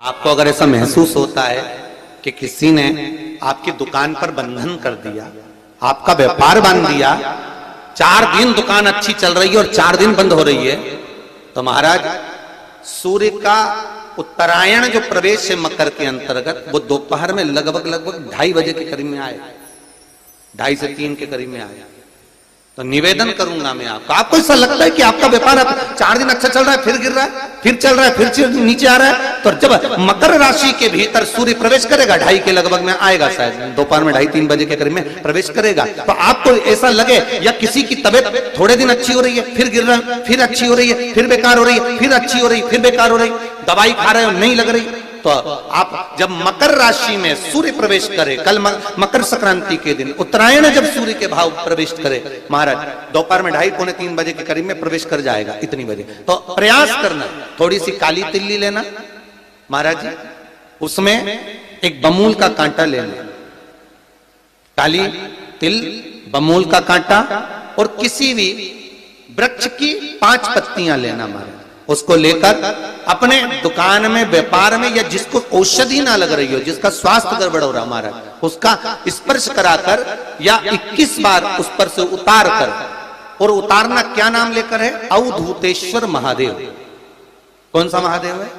आपको अगर ऐसा महसूस होता है कि किसी ने आपकी दुकान पर बंधन कर दिया, आपका व्यापार बांध दिया, 4 दिन दुकान अच्छी चल रही है और 4 दिन बंद हो रही है, तो महाराज सूर्य का उत्तरायण जो प्रवेश है मकर के अंतर्गत, वो दोपहर में लगभग 2:30 बजे के करीब में आए, 2:30 से 3 के करीब में आए। तो निवेदन करूंगा मैं आपको ऐसा लगता है कि आपका व्यापार 4 दिन अच्छा चल रहा है, फिर गिर रहा है, फिर चल रहा है, फिर नीचे आ रहा है, तो जब मकर राशि के भीतर सूर्य प्रवेश करेगा 2:30 के लगभग में आएगा, शायद दोपहर में 2:30-3 बजे के करीब में प्रवेश करेगा, तो आपको ऐसा लगे या किसी की तबियत थोड़े दिन अच्छी हो रही है, फिर गिर रहा है, फिर अच्छी हो रही है, फिर बेकार हो रही है, फिर अच्छी हो रही है, फिर बेकार हो रही, दवाई खा रहे हो नहीं लग रही, तो आप जब मकर राशि में सूर्य प्रवेश करे, कल मकर संक्रांति के दिन उत्तरायण जब सूर्य के भाव प्रवेश करे महाराज, दोपहर में 2:30-3 बजे के करीब में प्रवेश कर जाएगा, इतनी बजे, तो प्रयास करना थोड़ी सी काली तिल्ली लेना महाराज जी, उसमें एक बमूल का कांटा लेना, काली तिल, बमूल का कांटा और किसी भी वृक्ष की 5 पत्तियां लेना महाराज, उसको लेकर अपने दुकान में व्यापार में या जिसको औषधि ना लग रही हो, जिसका स्वास्थ्य गड़बड़ हो रहा महाराज, उसका स्पर्श कराकर या 21 बार उस पर से उतार कर, और उतारना क्या नाम लेकर है? अवधूतेश्वर महादेव। कौन सा महादेव है?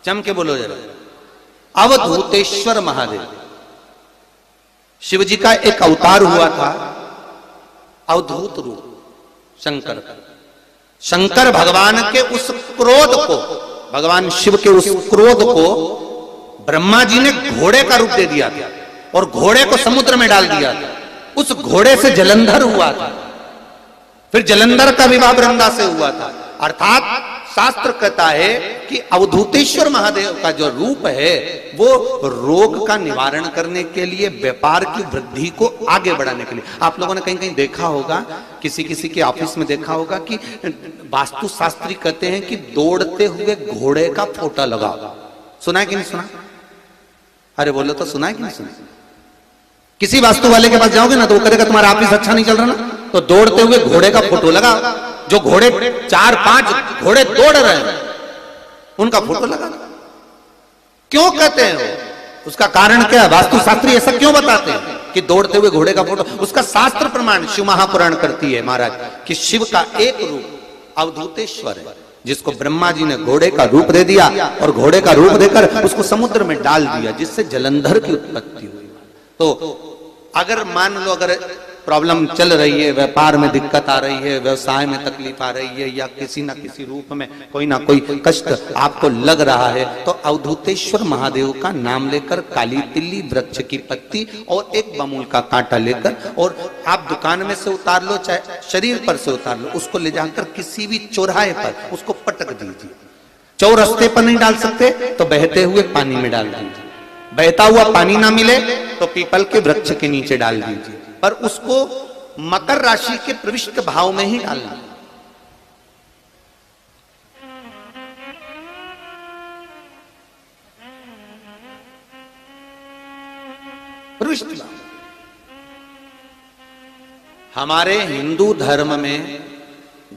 चम के बोलो जरा, अवधूतेश्वर महादेव। शिव जी का एक अवतार हुआ था, अवधूत रूप शंकर का। शंकर भगवान के उस क्रोध को, भगवान शिव के उस क्रोध को ब्रह्मा जी ने घोड़े का रूप दे दिया था और घोड़े को समुद्र में डाल दिया था, उस घोड़े से जलंधर हुआ था, फिर जलंधर का विवाह वृंदा से हुआ था। अर्थात शास्त्र कहता है कि अवधूतेश्वर महादेव का जो रूप है वो रोग का निवारण करने के लिए, व्यापार की वृद्धि को आगे बढ़ाने के लिए। आप लोगों ने कहीं कहीं देखा होगा, किसी किसी के ऑफिस में देखा होगा कि वास्तु शास्त्री कहते हैं कि दौड़ते हुए घोड़े का फोटो लगाओ। सुना है कि नहीं सुना? अरे बोलो तो सुना है कि नहीं सुना? किसी वास्तु वाले के पास जाओगे ना तो वो कहेगा तुम्हारा ऑफिस अच्छा नहीं चल रहा ना, तो दौड़ते हुए घोड़े का फोटो लगाओ। जो घोड़े 4-5 घोड़े दौड़ रहे हैं उनका फोटो लगा। क्यों कहते हैं वो? उसका कारण क्या है? वास्तु शास्त्री ऐसा क्यों बताते हैं कि दौड़ते हुए घोड़े का फोटो? उसका शास्त्र प्रमाण शिव महापुराण करती है महाराज कि शिव का एक रूप अवधूतेश्वर है, जिसको ब्रह्मा जी ने घोड़े का रूप दे दिया और घोड़े का रूप देकर उसको समुद्र में डाल दिया, जिससे जलंधर की उत्पत्ति हुई। तो अगर मान लो अगर प्रॉब्लम चल रही है, व्यापार में दिक्कत आ रही है, व्यवसाय में तकलीफ आ रही है, या किसी ना किसी रूप में कोई ना कोई कष्ट आपको लग रहा है, तो अवधूतेश्वर महादेव का नाम लेकर काली तिल्ली, वृक्ष की पत्ती और एक बमूल का कांटा लेकर, और आप दुकान में से उतार लो, चाहे शरीर पर से उतार लो, उसको ले जाकर किसी भी चौराहे पर उसको पटक दीजिए। चौरस्ते पर नहीं डाल सकते तो बहते हुए पानी में डाल दीजिए, बहता हुआ पानी ना मिले तो पीपल के वृक्ष के नीचे डाल दीजिए, पर उसको मकर राशि के प्रविष्ट भाव में ही डालना। प्रविष्ट भाव। हमारे हिंदू धर्म में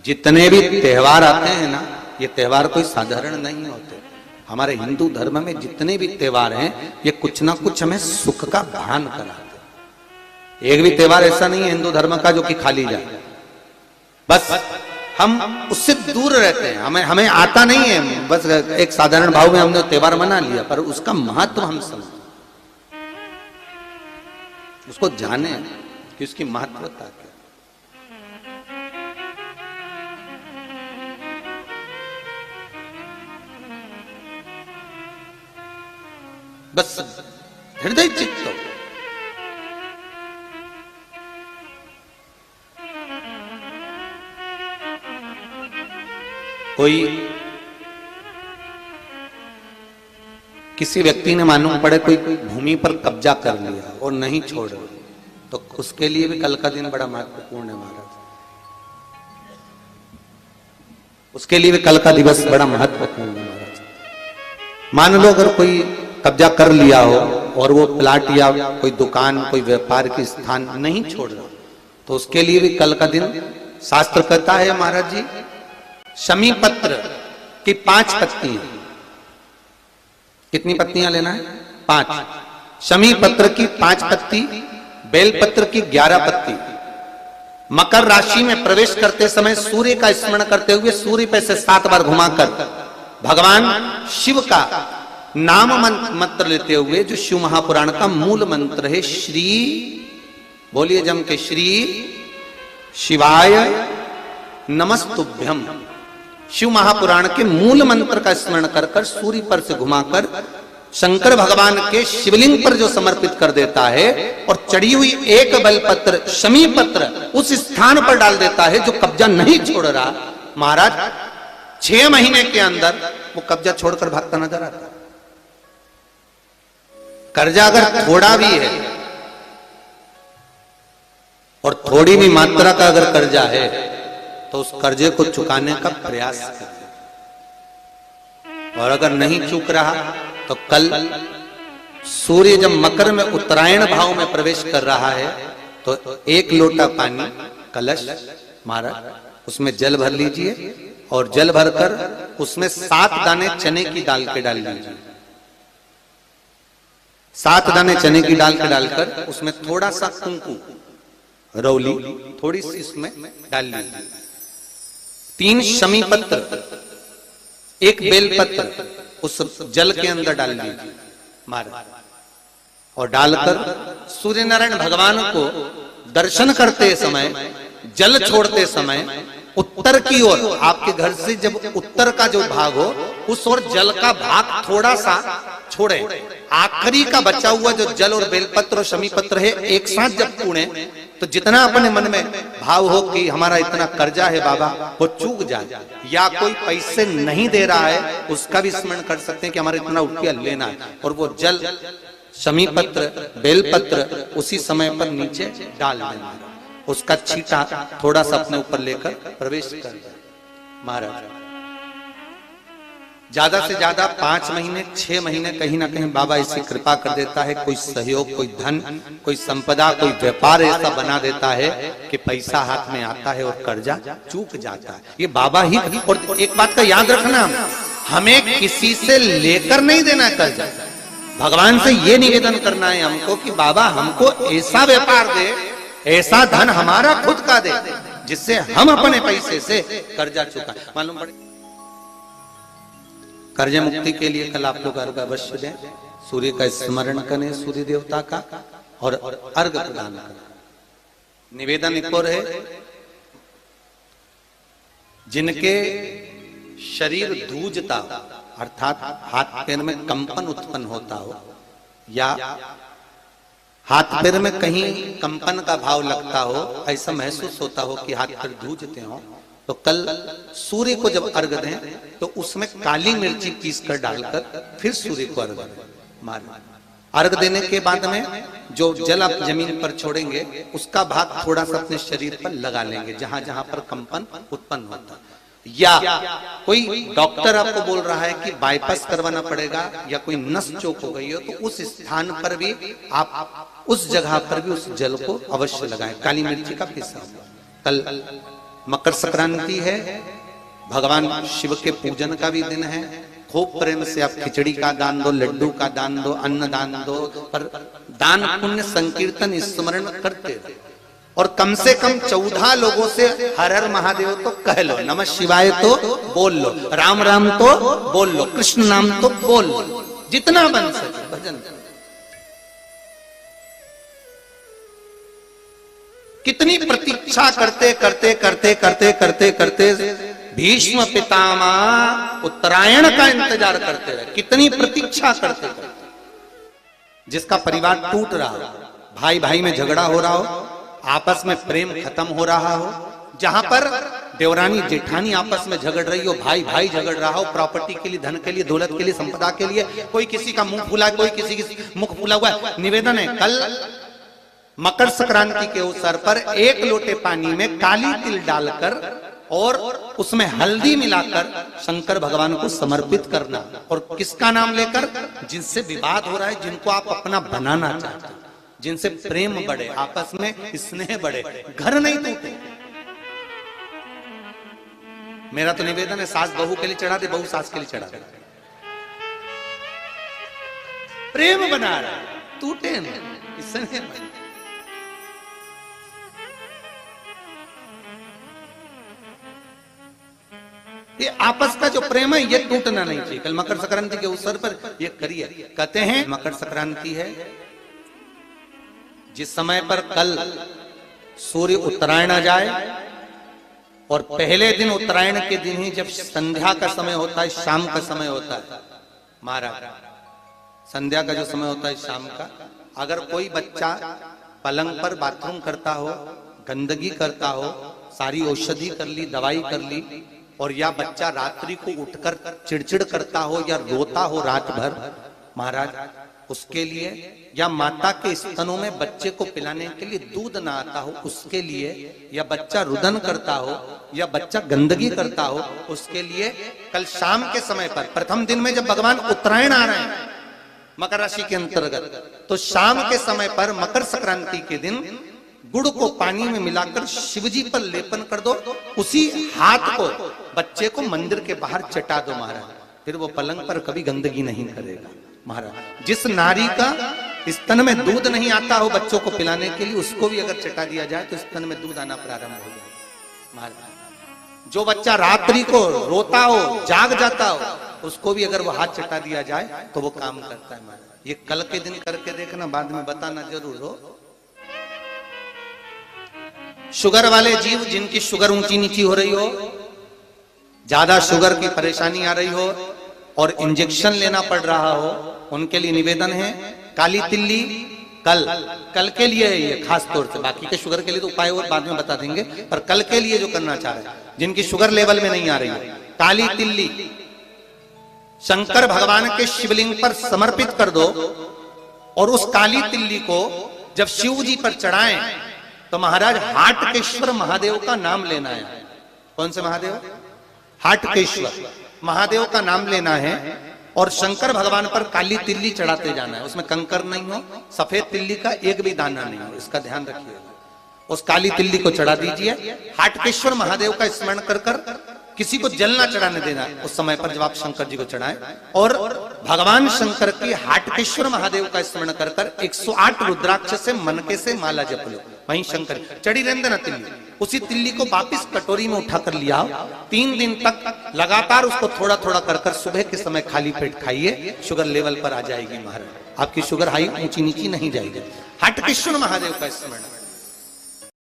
जितने भी त्योहार आते हैं ना, ये त्योहार कोई साधारण नहीं होते। हमारे हिंदू धर्म में जितने भी त्योहार हैं ये कुछ ना कुछ हमें सुख का भान कराते। एक भी त्योहार ऐसा नहीं है हिंदू धर्म का जो कि खाली जाए, बस हम उससे दूर रहते हैं, हमें आता नहीं है, बस एक साधारण भाव में हमने त्योहार मना लिया, पर उसका महत्व हम समझें, उसको जाने कि उसकी महत्वता क्या। बस हृदय चित्त कोई किसी व्यक्ति ने मालूम पड़े कोई भूमि पर कब्जा कर लिया और नहीं छोड़ रहे, तो उसके लिए भी कल का दिन बड़ा महत्वपूर्ण है महाराज, उसके लिए भी कल का दिवस बड़ा महत्वपूर्ण है महाराज। मान लो अगर कोई कब्जा कर लिया हो और वो प्लाट या कोई दुकान, कोई व्यापार की स्थान नहीं छोड़ रहा, तो उसके लिए भी कल का दिन शास्त्र कहता है महाराज जी, शमी पत्र की 5 पत्तियां कितनी पत्तियां लेना है? 5। शमी पत्र की 5 पत्ती, बेल पत्र की 11 पत्ती। मकर राशि में प्रवेश करते समय सूर्य का स्मरण करते हुए सूर्य पे से 7 बार घुमाकर भगवान शिव का नाम मंत्र लेते हुए, जो शिव महापुराण का मूल मंत्र है, श्री, बोलिए जम के, श्री शिवाय नमस्तुभ्यम, शिव महापुराण के मूल मंत्र का स्मरण कर कर सूर्य पर से घुमाकर शंकर भगवान के शिवलिंग पर जो समर्पित कर देता है और चढ़ी हुई एक बेलपत्र शमी पत्र उस स्थान पर डाल देता है जो कब्जा नहीं छोड़ रहा, महाराज 6 महीने के अंदर वो कब्जा छोड़कर भागता नजर आता है। कर्जा अगर थोड़ा भी है और थोड़ी भी मात्रा का अगर कर्जा है तो उस कर्जे को चुकाने का प्रयास करें, और अगर नहीं चूक रहा तो कल सूर्य जब मकर में उत्तरायण भाव में प्रवेश कर रहा है तो 1 लोटा पानी कलश मारा, उसमें जल भर लीजिए और जल भरकर उसमें 7 दाने चने की दाल के डाल लीजिए। 7 दाने चने की दाल के डालकर उसमें थोड़ा सा कुंकू रौली थोड़ी सी इसमें डाल लीजिए। 3 शमी पत्र, 1 बेल पत्र उस जल के अंदर डाल लीजिए मार, और डालकर सूर्य नारायण भगवान को दर्शन करते समय, जल छोड़ते समय उत्तर की ओर, आपके घर से जब उत्तर का जो भाग हो उस ओर जल का भाग थोड़ा सा छोड़े। आखिरी का बचा हुआ जो जल और बेलपत्र और शमी पत्र है एक साथ जब पूणे तो जितना अपने मन में भाव हो कि हमारा इतना कर्जा है बाबा, वो चूक जाए, या कोई पैसे नहीं दे रहा है उसका भी स्मरण कर सकते हैं कि हमारा इतना रुपया लेना है, और वो जल शमी पत्र बेलपत्र उसी समय पर नीचे डाल देना, उसका छींटा थोड़ा सा अपने ऊपर लेकर प्रवेश कर महाराज। ज्यादा से ज्यादा 5 महीने 6 महीने कहीं ना कहीं बाबा ऐसी कृपा कर देता है, कोई सहयोग, कोई धन, कोई संपदा, कोई व्यापार ऐसा बना देता है कि पैसा हाथ में आता है और कर्जा चूक जाता है। ये बाबा ही। और एक बात का याद रखना, हमें किसी से लेकर नहीं देना कर्जा, भगवान से ये निवेदन करना है हमको कि बाबा हमको ऐसा व्यापार दे, ऐसा धन हमारा खुद का दे जिससे हम अपने पैसे से कर्जा चुका। मालूम पड़े कर्ज मुक्ति के लिए कल आप लोग अर्घ अवश्य दें, सूर्य का स्मरण करें, सूर्य देवता का, और अर्घ प्रदान करें। निवेदन एक और है, जिनके शरीर धूजता अर्थात हाथ पैर में कंपन उत्पन्न होता हो, या हाथ पैर में कहीं कंपन का भाव लगता हो, ऐसा महसूस होता हो कि हाथ पैर धूजते हो, तो कल सूर्य को जब अर्घ दें तो उसमें काली मिर्ची पीस कर डालकर फिर सूर्य को अर्घ मारें। अर्घ देने के बाद में जो जल आप जमीन पर छोड़ेंगे उसका भाग थोड़ा सा अपने शरीर पर लगा लेंगे जहां जहां पर कंपन उत्पन्न होता। या कोई डॉक्टर आपको बोल रहा है कि बाईपास करवाना पड़ेगा या कोई नस चोक हो गई हो, तो उस स्थान पर भी आप उस जगह पर भी उस जल को अवश्य लगाएं, काली मिर्ची का पीसा। कल मकर संक्रांति है, भगवान शिव के पूजन का भी दिन है। खूब प्रेम से आप खिचड़ी का दान दो, लड्डू का दान दो, अन्न दान दो, पर दान पुण्य संकीर्तन स्मरण करते रहो, और कम से कम 14 लोगों से हर हर महादेव तो कह लो, नमः शिवाय तो बोल लो, राम राम तो बोल लो, कृष्ण नाम तो बोल लो, जितना बन सके भजन। कितनी प्रतीक्षा करते करते करते करते करते करते भीष्म पितामह उत्तरायण का इंतजार करते रहे, कितनी प्रतीक्षा करते करते। जिसका परिवार टूट रहा हो, भाई भाई में झगड़ा हो रहा हो, आपस में प्रेम खत्म हो रहा हो, जहां पर देवरानी जेठानी आपस में झगड़ रही हो, भाई भाई झगड़ रहा हो, प्रॉपर्टी के लिए, धन के लिए, दौलत के लिए, संपदा के लिए, कोई किसी का मुंह फूला, कोई किसी की मुख फूला हुआ है। निवेदन है, कल मकर संक्रांति के अवसर पर 1 लोटे पानी में काली तिल डालकर और उसमें हल्दी मिलाकर शंकर भगवान को समर्पित करना, और किसका नाम लेकर? जिनसे विवाद हो रहा है, जिनको आप अपना बनाना चाहते हैं, जिनसे प्रेम बढ़े, आपस में स्नेह बढ़े, घर नहीं टूटे। मेरा तो निवेदन है, सास बहू के लिए चढ़ा दे, बहू सास के लिए चढ़ा दे। प्रेम बना रहा है, टूटे नहीं, इसने ये आपस का जो प्रेम है ये टूटना नहीं चाहिए। कल मकर संक्रांति के अवसर पर ये करिए। कहते हैं मकर संक्रांति है जिस समय पर कल सूर्य उत्तरायण आ जाए और पहले दिन उत्तरायण के दिन ही जब संध्या का समय होता है, शाम का समय होता है महाराज, संध्या का जो समय होता है शाम का, अगर कोई बच्चा पलंग पर बाथरूम करता हो, गंदगी करता हो, सारी औषधि कर ली, दवाई कर ली, और या बच्चा रात्रि को उठकर चिड़चिड़ करता हो या रोता हो रात भर महाराज, उसके लिए, या माता के स्तनों में बच्चे को पिलाने के लिए दूध ना आता हो उसके लिए, या बच्चा रुदन करता हो या बच्चा गंदगी करता हो उसके लिए, कल शाम के समय पर प्रथम दिन में जब भगवान उत्तरायण आ रहे हैं मकर राशि के अंतर्गत, तो शाम के समय पर मकर संक्रांति के दिन गुड़ को पानी में मिलाकर शिवजी पर लेपन कर दो, उसी हाथ को बच्चे को मंदिर के बाहर चटा दो महाराज, फिर वो पलंग पर कभी गंदगी नहीं करेगा महाराज। जिस नारी का स्तन में दूध नहीं आता हो बच्चों को पिलाने के लिए, उसको भी अगर चटा दिया जाए तो स्तन में दूध आना प्रारंभ हो जाए महाराज। जो बच्चा रात्रि को रोता हो, जाग जाता हो, उसको भी अगर वो हाथ चटा दिया जाए तो वो काम करता है महाराज। ये कल के दिन करके देखना, बाद में बताना जरूर हो। शुगर वाले जीव जिनकी शुगर ऊंची नीची हो रही हो, ज्यादा शुगर की परेशानी आ रही हो और इंजेक्शन लेना पड़ रहा हो, उनके लिए निवेदन है काली तिल्ली कल के लिए है ये खास तौर से, बाकी के शुगर के लिए तो उपाय और बाद में बता देंगे, पर कल के लिए जो करना चाह रहे हैं जिनकी शुगर लेवल में नहीं आ रही है, काली तिल्ली शंकर भगवान के शिवलिंग पर समर्पित कर दो, और उस काली तिल्ली को जब शिव जी पर चढ़ाएं तो महाराज हाटकेश्वर महादेव का नाम लेना है। कौन से महादेव? हाटकेश्वर महादेव का नाम लेना है, और शंकर भगवान पर काली तिल्ली चढ़ाते जाना है। उसमें कंकर नहीं हो, सफेद तिल्ली का एक भी दाना नहीं हो, इसका ध्यान रखिएगा। उस काली तिल्ली को चढ़ा दीजिए, हाटकेश्वर महादेव का स्मरण कर कर, किसी को जल ना चढ़ाने देना उस समय पर जब आप शंकर जी को चढ़ाएं, और भगवान शंकर की हाटकेश्वर महादेव का स्मरण कर कर 108 रुद्राक्ष से मनके से माला जप लो, वहीं शंकर चढ़ी रहने ना तिल्ली। उसी तिल्ली को वापिस कटोरी में उठाकर लिया, 3 दिन तक लगातार उसको थोड़ा थोड़ा कर कर सुबह के समय खाली पेट खाइए, शुगर लेवल पर आ जाएगी महाराज, आपकी शुगर हाई ऊंची नीची नहीं जाएगी। हाटकेश्वर महादेव का स्मरण